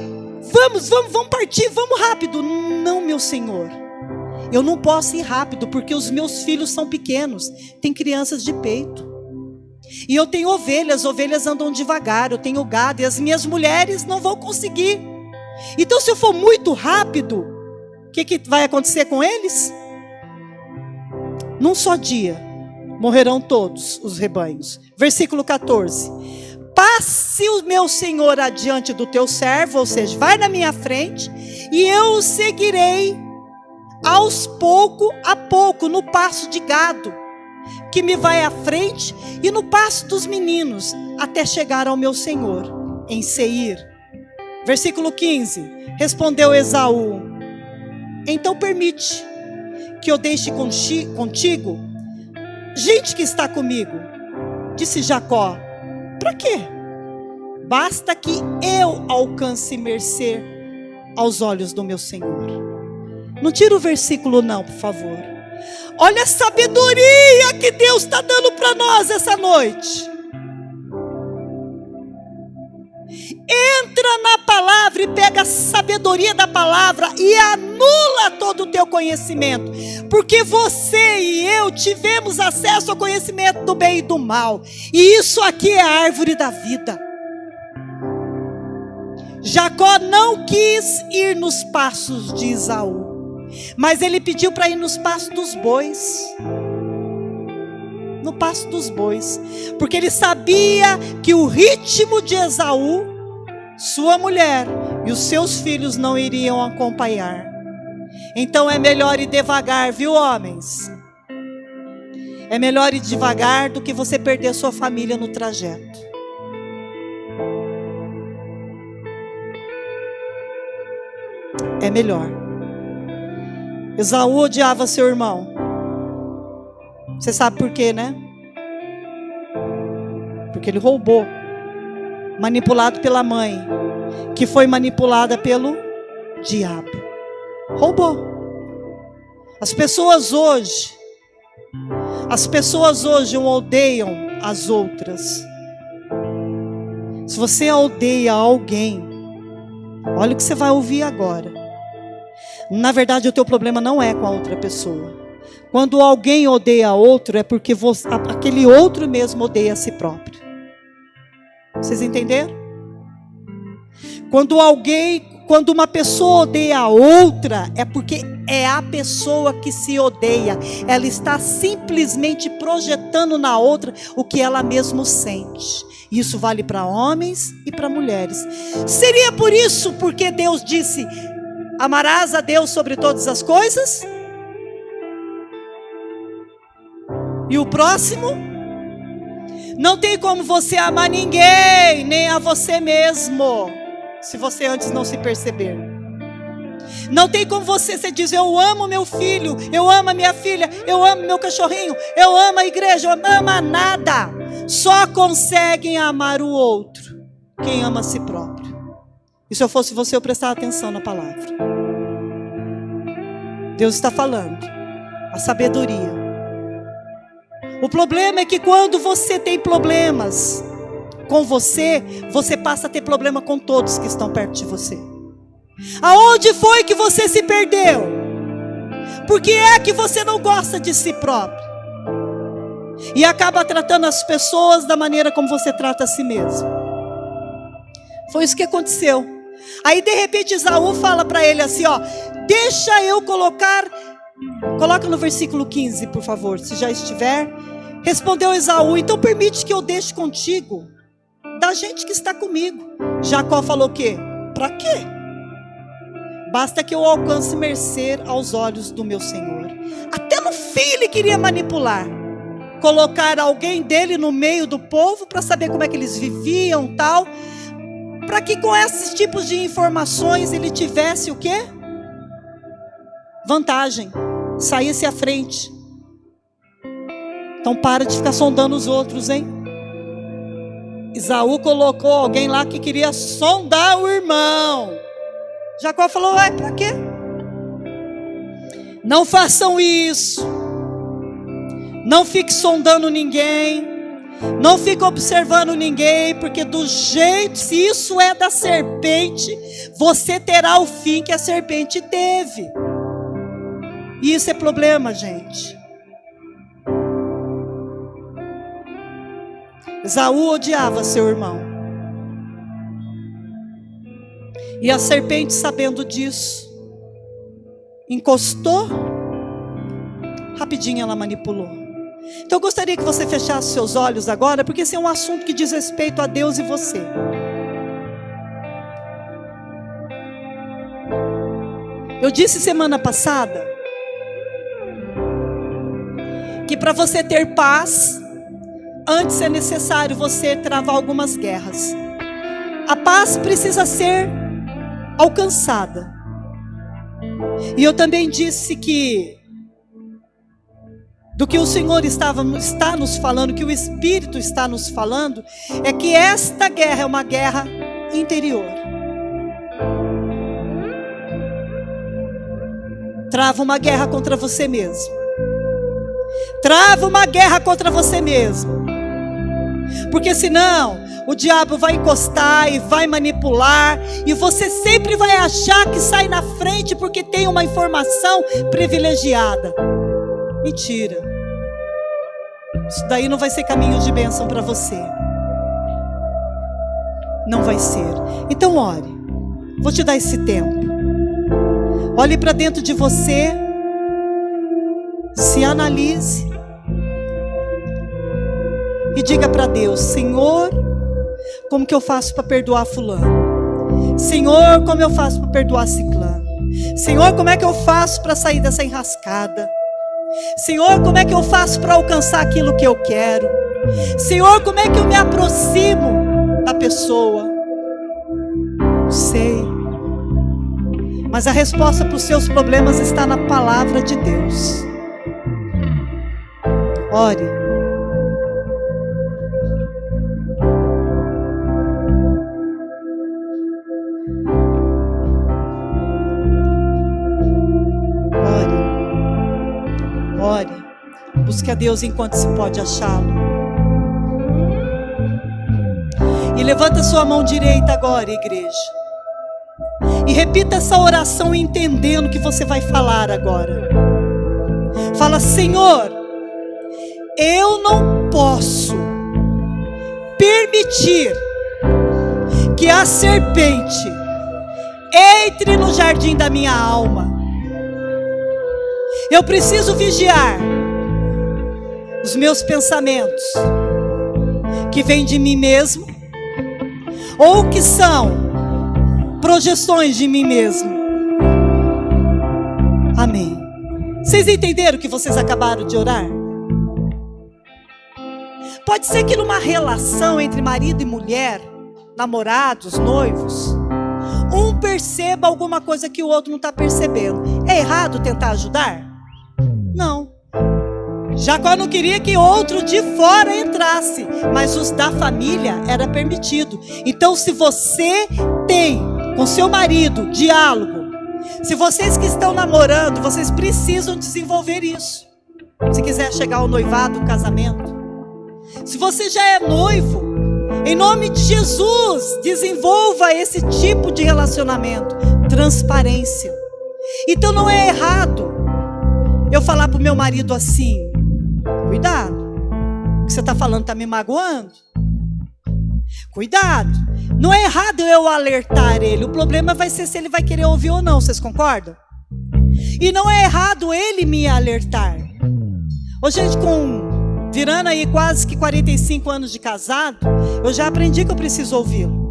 vamos partir, vamos rápido. Não, meu senhor, eu não posso ir rápido, porque os meus filhos são pequenos, tem crianças de peito. E eu tenho ovelhas andam devagar, eu tenho gado, e as minhas mulheres não vão conseguir. Então, se eu for muito rápido, que vai acontecer com eles? Num só dia, morrerão todos os rebanhos. Versículo 14. Passe o meu Senhor adiante do teu servo, ou seja, vai na minha frente, e eu o seguirei aos pouco a pouco, no passo de gado, que me vai à frente, e no passo dos meninos, até chegar ao meu Senhor, em Seir. Versículo 15. Respondeu Esaú: então permite que eu deixe contigo gente que está comigo. Disse Jacó: para quê? Basta que eu alcance mercê aos olhos do meu Senhor. Não tira o versículo não, por favor. Olha a sabedoria que Deus está dando para nós essa noite. Entra na palavra e pega a sabedoria da palavra e anula todo o teu conhecimento. Porque você e eu tivemos acesso ao conhecimento do bem e do mal. E isso aqui é a árvore da vida. Jacó não quis ir nos passos de Esaú, mas ele pediu para ir nos passos dos bois. No passo dos bois. Porque ele sabia que o ritmo de Esaú, sua mulher e os seus filhos não iriam acompanhar. Então é melhor ir devagar, viu, homens? É melhor ir devagar do que você perder sua família no trajeto. É melhor. Esaú odiava seu irmão. Você sabe por quê, né? Porque ele roubou. Manipulado pela mãe, que foi manipulada pelo diabo. Roubou. As pessoas hoje odeiam as outras. Se você odeia alguém, olha o que você vai ouvir agora. Na verdade, o teu problema não é com a outra pessoa. Quando alguém odeia outro, é porque aquele outro mesmo odeia a si próprio. Vocês entenderam? Quando uma pessoa odeia a outra, é porque é a pessoa que se odeia. Ela está simplesmente projetando na outra o que ela mesma sente. Isso vale para homens e para mulheres. Seria por isso porque Deus disse: amarás a Deus sobre todas as coisas? E o próximo? Não tem como você amar ninguém, nem a você mesmo, se você antes não se perceber. Não tem como você diz: eu amo meu filho, eu amo a minha filha, eu amo meu cachorrinho, eu amo a igreja, eu não amo nada. Só conseguem amar o outro quem ama a si próprio. E se eu fosse você, eu prestava atenção na palavra. Deus está falando a sabedoria. O problema é que quando você tem problemas com você, você passa a ter problema com todos que estão perto de você. Aonde foi que você se perdeu? Por que é que você não gosta de si próprio? E acaba tratando as pessoas da maneira como você trata a si mesmo. Foi isso que aconteceu. Aí de repente Esaú fala para ele assim, ó: deixa eu coloca no versículo 15, por favor, se já estiver. Respondeu Esaú: então permite que eu deixe contigo da gente que está comigo. Jacó falou o quê? Para quê? Basta que eu alcance mercê aos olhos do meu Senhor. Até no fim ele queria manipular. Colocar alguém dele no meio do povo para saber como é que eles viviam, tal. Para que com esses tipos de informações ele tivesse o quê? Vantagem. Saísse à frente. Então para de ficar sondando os outros, hein? Esaú colocou alguém lá que queria sondar o irmão. Jacó falou: ué, para quê? Não façam isso. Não fique sondando ninguém. Não fique observando ninguém. Porque do jeito, se isso é da serpente, você terá o fim que a serpente teve. E isso é problema, gente. Esaú odiava seu irmão. E a serpente, sabendo disso, encostou, rapidinho ela manipulou. Então eu gostaria que você fechasse seus olhos agora, porque esse é um assunto que diz respeito a Deus e você. Eu disse semana passada que para você ter paz, antes é necessário você travar algumas guerras. A paz precisa ser alcançada. E eu também disse que do que o Senhor está nos falando, que o Espírito está nos falando, é que esta guerra é uma guerra interior. Trava uma guerra contra você mesmo. Trava uma guerra contra você mesmo. Porque senão o diabo vai encostar e vai manipular, e você sempre vai achar que sai na frente porque tem uma informação privilegiada. Mentira. Isso daí não vai ser caminho de bênção para você. Não vai ser. Então ore. Vou te dar esse tempo. Olhe para dentro de você. Se analise. E diga para Deus: Senhor, como que eu faço para perdoar fulano? Senhor, como eu faço para perdoar ciclano? Senhor, como é que eu faço para sair dessa enrascada? Senhor, como é que eu faço para alcançar aquilo que eu quero? Senhor, como é que eu me aproximo da pessoa? Não sei. Mas a resposta para os seus problemas está na palavra de Deus. Ore. Ore, busque a Deus enquanto se pode achá-lo. E levanta sua mão direita agora, igreja. E repita essa oração entendendo o que você vai falar agora. Fala: Senhor, eu não posso permitir que a serpente entre no jardim da minha alma. Eu preciso vigiar os meus pensamentos que vêm de mim mesmo ou que são projeções de mim mesmo. Amém. Vocês entenderam o que vocês acabaram de orar? Pode ser que numa relação entre marido e mulher, namorados, noivos, um perceba alguma coisa que o outro não está percebendo. É errado tentar ajudar? Não. Jacó não queria que outro de fora entrasse, mas os da família era permitido. Então, se você tem com seu marido diálogo, se vocês que estão namorando, vocês precisam desenvolver isso. Se quiser chegar ao noivado, ao casamento. Se você já é noivo, em nome de Jesus, desenvolva esse tipo de relacionamento. Transparência. Então não é errado eu falar para o meu marido assim: cuidado, o que você está falando está me magoando. Cuidado. Não é errado eu alertar ele. O problema vai ser se ele vai querer ouvir ou não. Vocês concordam? E não é errado ele me alertar. Ô gente, virando aí quase que 45 anos de casado, eu já aprendi que eu preciso ouvi-lo.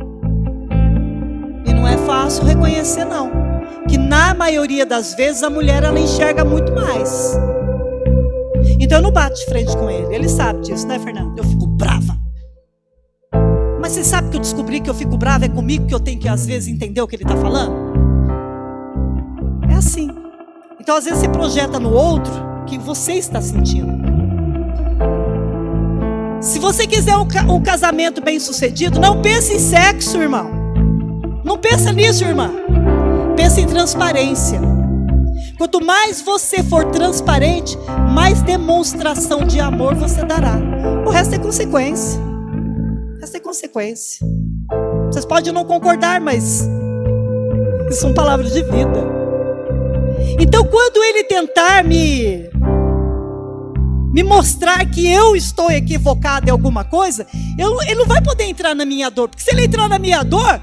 E não é fácil reconhecer não, que na maioria das vezes a mulher ela enxerga muito mais. Então eu não bato de frente com ele. Ele sabe disso, né, Fernando? Eu fico brava. Mas você sabe que eu descobri que eu fico brava é comigo, que eu tenho que às vezes entender o que ele está falando? É assim. Então às vezes você projeta no outro o que você está sentindo. Se você quiser um casamento bem sucedido, não pense em sexo, irmão. Não pensa nisso, irmã. Pensa em transparência. Quanto mais você for transparente, mais demonstração de amor você dará. O resto é consequência. O resto é consequência. Vocês podem não concordar, mas isso são palavras de vida. Então quando ele tentar me mostrar que eu estou equivocado em alguma coisa, ele não vai poder entrar na minha dor. Porque se ele entrar na minha dor,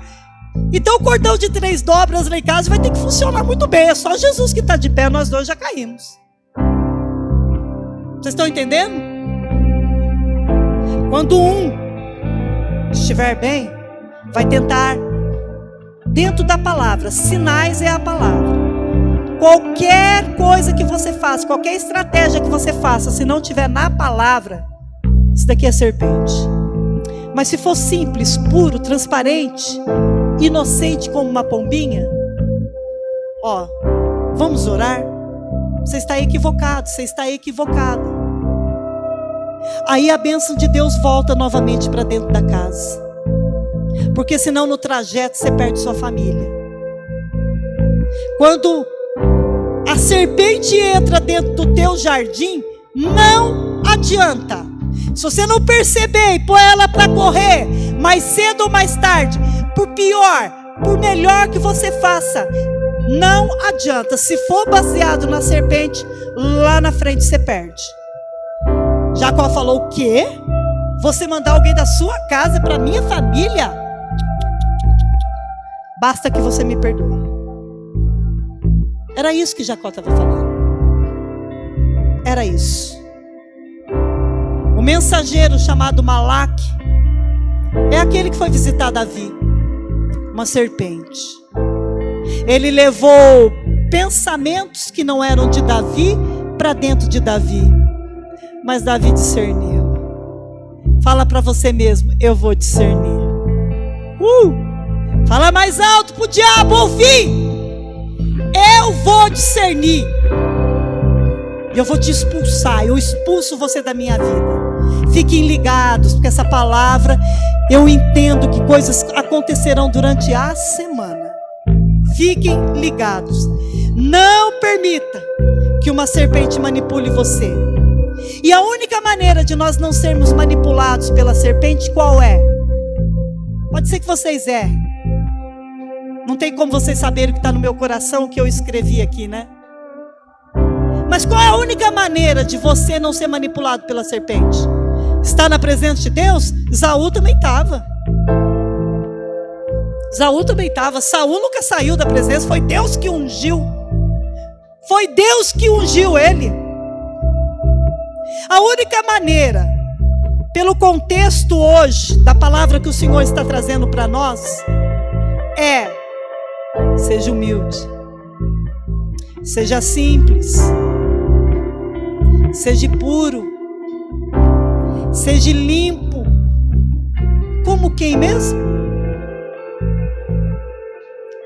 Então o cordão de 3 dobras lá em casa vai ter que funcionar muito bem. É só Jesus que está de pé, nós dois já caímos. Vocês estão entendendo? Quando um estiver bem, vai tentar, dentro da palavra, sinais é a palavra. Qualquer coisa que você faça, qualquer estratégia que você faça, se não tiver na palavra, isso daqui é serpente. Mas se for simples, puro, transparente, inocente como uma pombinha, ó, vamos orar? Você está equivocado, você está equivocada. Aí a bênção de Deus volta novamente para dentro da casa. Porque senão no trajeto você perde sua família. Quando a serpente entra dentro do teu jardim, não adianta. Se você não perceber e pôr ela para correr, mais cedo ou mais tarde, por pior, por melhor que você faça, não adianta. Se for baseado na serpente, lá na frente você perde. Jacó falou: o quê? Você mandar alguém da sua casa para minha família? Basta que você me perdoe. Era isso que Jacó estava falando. Era isso. O mensageiro chamado Malaque é aquele que foi visitar Davi. Uma serpente. Ele levou pensamentos que não eram de Davi para dentro de Davi. Mas Davi discerniu. Fala para você mesmo: eu vou discernir. Fala mais alto para o diabo ouvir. Eu vou discernir. E eu vou te expulsar. Eu expulso você da minha vida. Fiquem ligados, porque essa palavra, eu entendo que coisas acontecerão durante a semana. Fiquem ligados. Não permita que uma serpente manipule você. E a única maneira de nós não sermos manipulados pela serpente, qual é? Pode ser que vocês errem. Não tem como vocês saberem o que está no meu coração, o que eu escrevi aqui, né? Mas qual é a única maneira de você não ser manipulado pela serpente? Está na presença de Deus? Esaú também estava. Esaú também estava. Saul nunca saiu da presença. Foi Deus que ungiu. Foi Deus que ungiu ele. A única maneira, pelo contexto hoje da palavra que o Senhor está trazendo para nós, é: seja humilde, seja simples, seja puro, seja limpo. Como quem mesmo?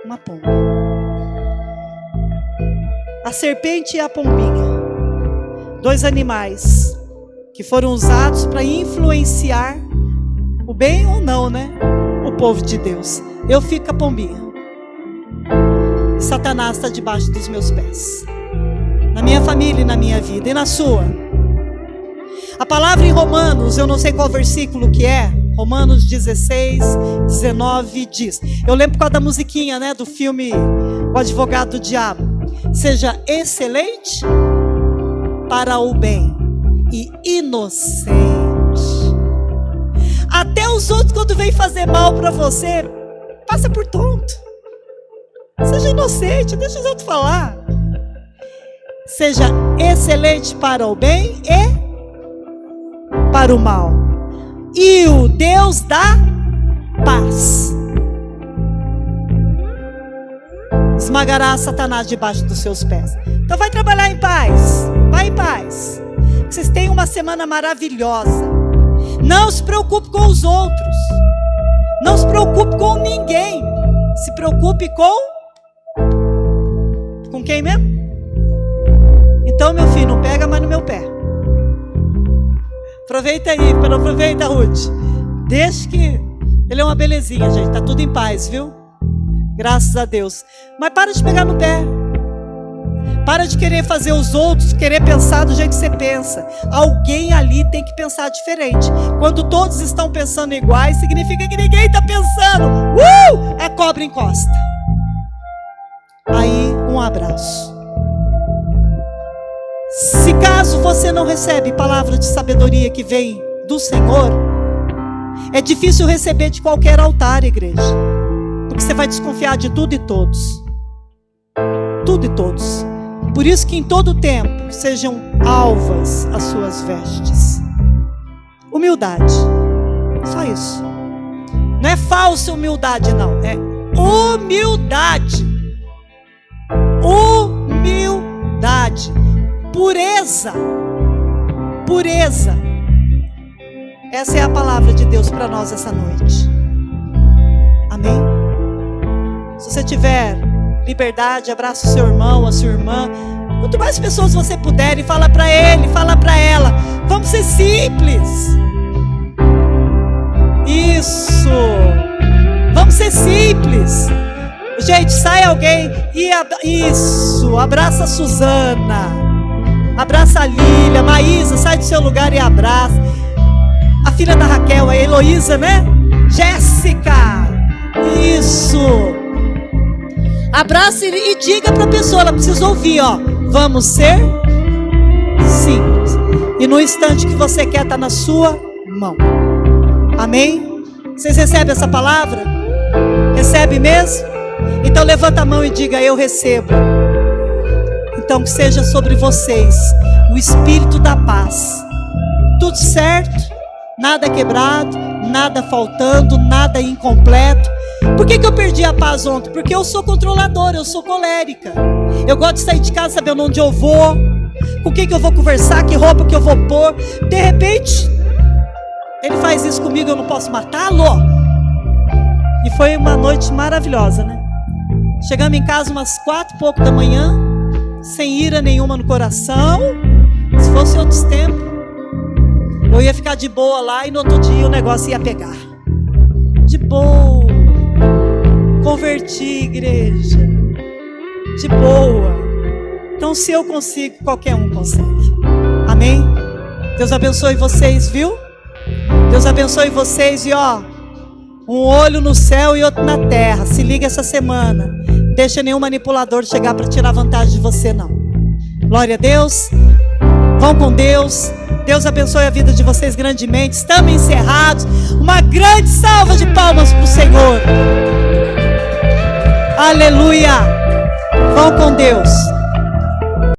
Uma pomba. A serpente e a pombinha, 2 animais que foram usados para influenciar o bem ou não, né? O povo de Deus. Eu fico a pombinha. Satanás está debaixo dos meus pés. Na minha família e na minha vida. E na sua? A palavra em Romanos, eu não sei qual versículo que é. Romanos 16, 19 diz. Eu lembro por causa da musiquinha, né? Do filme O Advogado do Diabo. Seja excelente para o bem e inocente. Até os outros, quando vêm fazer mal para você, passa por tonto. Seja inocente, deixa os outros falar. Seja excelente para o bem e para o mal. E o Deus da paz esmagará Satanás debaixo dos seus pés. Então vai trabalhar em paz. Vai em paz. Vocês têm uma semana maravilhosa. Não se preocupe com os outros. Não se preocupe com ninguém. Se preocupe com quem mesmo? Então, meu filho, não pega mais no meu pé. Aproveita aí, aproveita, Ruth. Deixa que ele é uma belezinha, gente. Tá tudo em paz, viu? Graças a Deus. Mas para de pegar no pé. Para de querer fazer os outros, querer pensar do jeito que você pensa. Alguém ali tem que pensar diferente. Quando todos estão pensando iguais, significa que ninguém está pensando. A cobra encosta. Aí, um abraço. Se caso você não recebe palavra de sabedoria que vem do Senhor, é difícil receber de qualquer altar, igreja. porque você vai desconfiar de tudo e todos. Tudo e todos. Por isso que em todo tempo sejam alvas as suas vestes. Humildade. Só isso. Não é falsa humildade, não. É humildade. Humildade. Pureza. Pureza. Essa é a palavra de Deus para nós essa noite. Amém? Se você tiver liberdade, abraça o seu irmão, a sua irmã. Quanto mais pessoas você puder, e fala para ele, fala para ela. Vamos ser simples. Isso. Vamos ser simples. Gente, sai alguém e isso. Abraça a Suzana. Abraça a Lília. Maísa, sai do seu lugar e abraça. A filha da Raquel, a Heloísa, né? Jéssica. Isso. Abraça e diga para a pessoa, ela precisa ouvir, ó. Vamos ser simples. E no instante que você quer, está na sua mão. Amém? Vocês recebem essa palavra? Recebe mesmo? Então levanta a mão e diga: eu recebo. Então que seja sobre vocês o espírito da paz. Tudo certo? Nada quebrado, nada faltando, nada incompleto. Por que eu perdi a paz ontem? Porque eu sou controladora, eu sou colérica. Eu gosto de sair de casa sabendo onde eu vou, com quem que eu vou conversar, que roupa que eu vou pôr. De repente, ele faz isso comigo, eu não posso matá-lo. E foi uma noite maravilhosa, né? Chegamos em casa umas 4 e pouco da manhã, sem ira nenhuma no coração. Se fosse outros tempos, eu ia ficar de boa lá e no outro dia o negócio ia pegar. De boa. Converti, igreja. De boa. Então se eu consigo, qualquer um consegue. Amém? Deus abençoe vocês, viu? Deus abençoe vocês e ó, um olho no céu e outro na terra. Se liga essa semana. Deixa nenhum manipulador chegar para tirar vantagem de você, não. Glória a Deus. Vão com Deus. Deus abençoe a vida de vocês grandemente. Estamos encerrados. Uma grande salva de palmas para o Senhor. Aleluia. Vão com Deus.